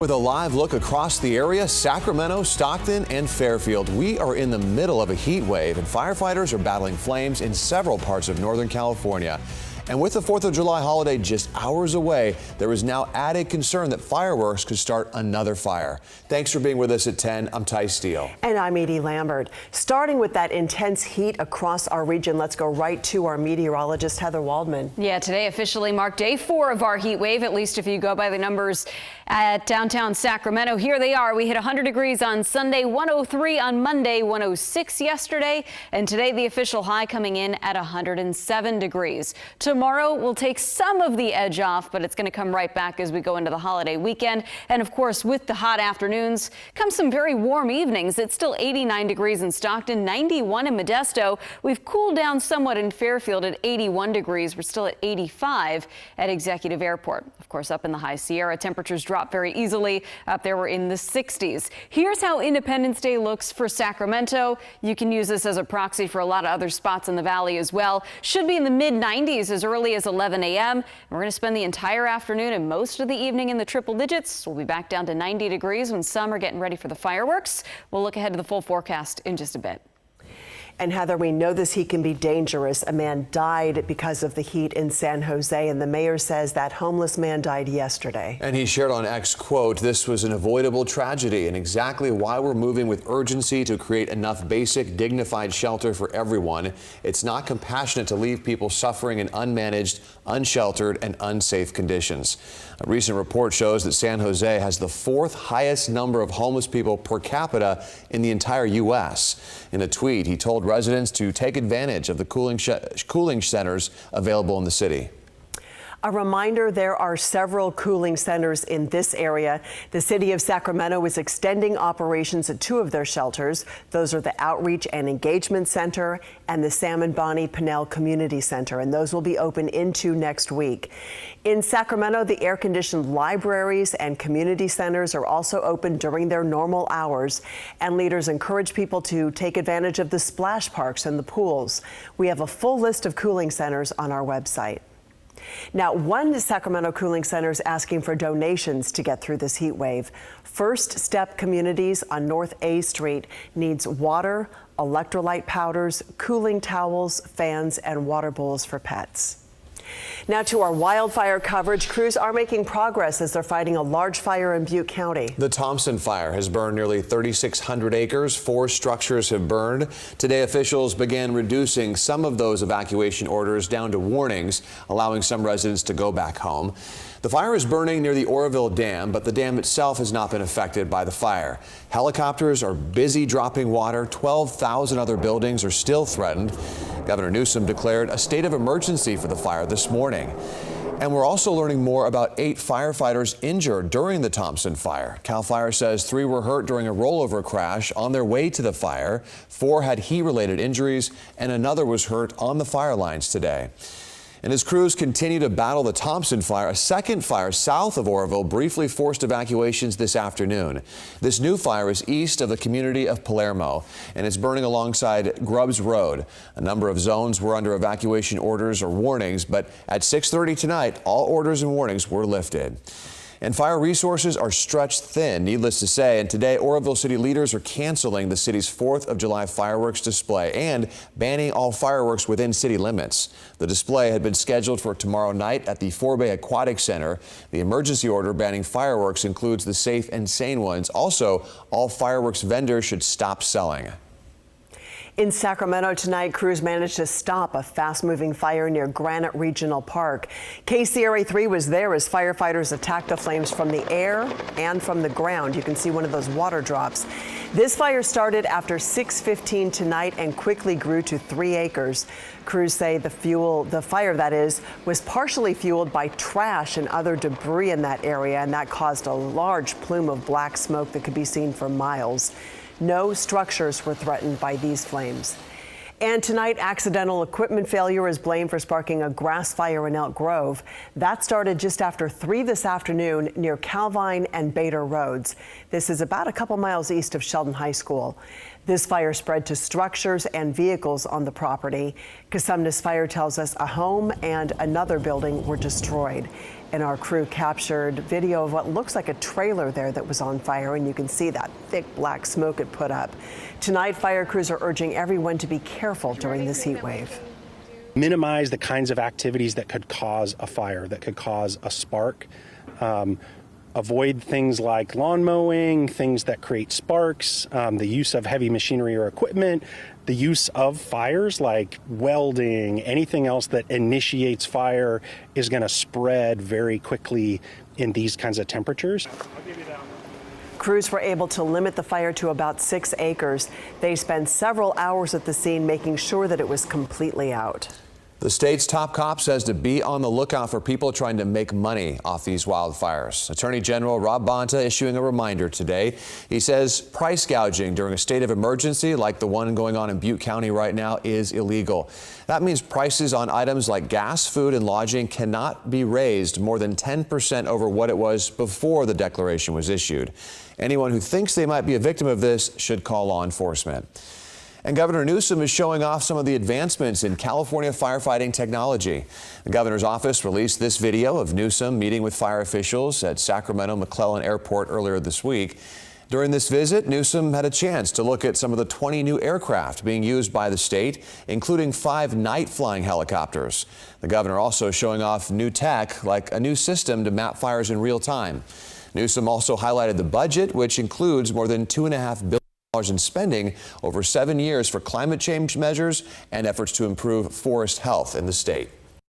With a live look across the area, Sacramento, Stockton, and Fairfield, we are in the middle of a heat wave, and firefighters are battling flames in several parts of Northern California. And with the 4th of July holiday just hours away, there is now added concern that fireworks could start another fire. Thanks for being with us at 10. I'm Ty Steele. And I'm Edie Lambert. Starting with that intense heat across our region, let's go right to our meteorologist, Heather Waldman. Yeah, today officially marked day 4 of our heat wave, at least if you go by the numbers at downtown Sacramento. Here they are. We hit 100 degrees on Sunday, 103 on Monday, 106 yesterday, and today the official high coming in at 107 degrees. Tomorrow will take some of the edge off, but it's going to come right back as we go into the holiday weekend. And of course, with the hot afternoons come some very warm evenings. It's still 89 degrees in Stockton, 91 in Modesto. We've cooled down somewhat in Fairfield at 81 degrees. We're still at 85 at Executive Airport. Of course, up in the High Sierra, temperatures drop very easily. Up there, we're in the 60s. Here's how Independence Day looks for Sacramento. You can use this as a proxy for a lot of other spots in the valley as well. Should be in the mid-90s as early as 11 a.m. We're going to spend the entire afternoon and most of the evening in the triple digits. We'll be back down to 90 degrees when some are getting ready for the fireworks. We'll look ahead to the full forecast in just a bit. And Heather, we know this heat can be dangerous. A man died because of the heat in San Jose, and the mayor says that homeless man died yesterday. And he shared on X, quote, "This was an avoidable tragedy and exactly why we're moving with urgency to create enough basic, dignified shelter for everyone. It's not compassionate to leave people suffering in unmanaged, unsheltered, and unsafe conditions." A recent report shows that San Jose has the 4th highest number of homeless people per capita in the entire U.S. In a tweet, he told residents to take advantage of the cooling centers available in the city. A reminder, there are several cooling centers in this area. The city of Sacramento is extending operations at 2 of their shelters. Those are the Outreach and Engagement Center and the Salmon Bonnie Pinnell Community Center, and those will be open into next week. In Sacramento, the air-conditioned libraries and community centers are also open during their normal hours, and leaders encourage people to take advantage of the splash parks and the pools. We have a full list of cooling centers on our website. Now, one Sacramento cooling center is asking for donations to get through this heat wave. First Step Communities on North A Street needs water, electrolyte powders, cooling towels, fans, and water bowls for pets. Now to our wildfire coverage. Crews are making progress as they're fighting a large fire in Butte County. The Thompson fire has burned nearly 3,600 acres. 4 structures have burned. Today, officials began reducing some of those evacuation orders down to warnings, allowing some residents to go back home. The fire is burning near the Oroville Dam, but the dam itself has not been affected by the fire. Helicopters are busy dropping water. 12,000 other buildings are still threatened. Governor Newsom declared a state of emergency for the fire this morning. And we're also learning more about 8 firefighters injured during the Thompson fire. CAL FIRE says 3 were hurt during a rollover crash on their way to the fire. 4 had heat-related injuries, and another was hurt on the fire lines today. And as crews continue to battle the Thompson fire, a second fire south of Oroville briefly forced evacuations this afternoon. This new fire is east of the community of Palermo, and it's burning alongside Grubbs Road. A number of zones were under evacuation orders or warnings, but at 6:30 tonight, all orders and warnings were lifted. And fire resources are stretched thin, needless to say, and today Oroville City leaders are canceling the city's 4th of July fireworks display and banning all fireworks within city limits. The display had been scheduled for tomorrow night at the Forbay Aquatic Center. The emergency order banning fireworks includes the safe and sane ones. Also, all fireworks vendors should stop selling. In Sacramento tonight, crews managed to stop a fast-moving fire near Granite Regional Park. KCRA 3 was there as firefighters attacked the flames from the air and from the ground. You can see one of those water drops. This fire started after 6:15 tonight and quickly grew to 3 acres. Crews say the fire that is, was partially fueled by trash and other debris in that area, and that caused a large plume of black smoke that could be seen for miles. No structures were threatened by these flames. And tonight, accidental equipment failure is blamed for sparking a grass fire in Elk Grove. That started just after 3 this afternoon near Calvine and Bader Roads. This is about a couple miles east of Sheldon High School. This fire spread to structures and vehicles on the property. Cosumnes Fire tells us a home and another building were destroyed. And our crew captured video of what looks like a trailer there that was on fire, and you can see that thick black smoke it put up. Tonight, fire crews are urging everyone to be careful during this heat wave. Minimize the kinds of activities that could cause a fire, that could cause a spark. Avoid things like lawn mowing, things that create sparks, the use of heavy machinery or equipment, the use of fires like welding, anything else that initiates fire is going to spread very quickly in these kinds of temperatures. Crews were able to limit the fire to about 6 acres. They spent several hours at the scene making sure that it was completely out. The state's top cop says to be on the lookout for people trying to make money off these wildfires. Attorney General Rob Bonta issuing a reminder today. He says price gouging during a state of emergency like the one going on in Butte County right now is illegal. That means prices on items like gas, food, and lodging cannot be raised more than 10% over what it was before the declaration was issued. Anyone who thinks they might be a victim of this should call law enforcement. And Governor Newsom is showing off some of the advancements in California firefighting technology. The governor's office released this video of Newsom meeting with fire officials at Sacramento McClellan Airport earlier this week. During this visit, Newsom had a chance to look at some of the 20 new aircraft being used by the state, including 5 night-flying helicopters. The governor also showing off new tech, like a new system to map fires in real time. Newsom also highlighted the budget, which includes more than $2.5 billion in spending over 7 years for climate change measures and efforts to improve forest health in the state.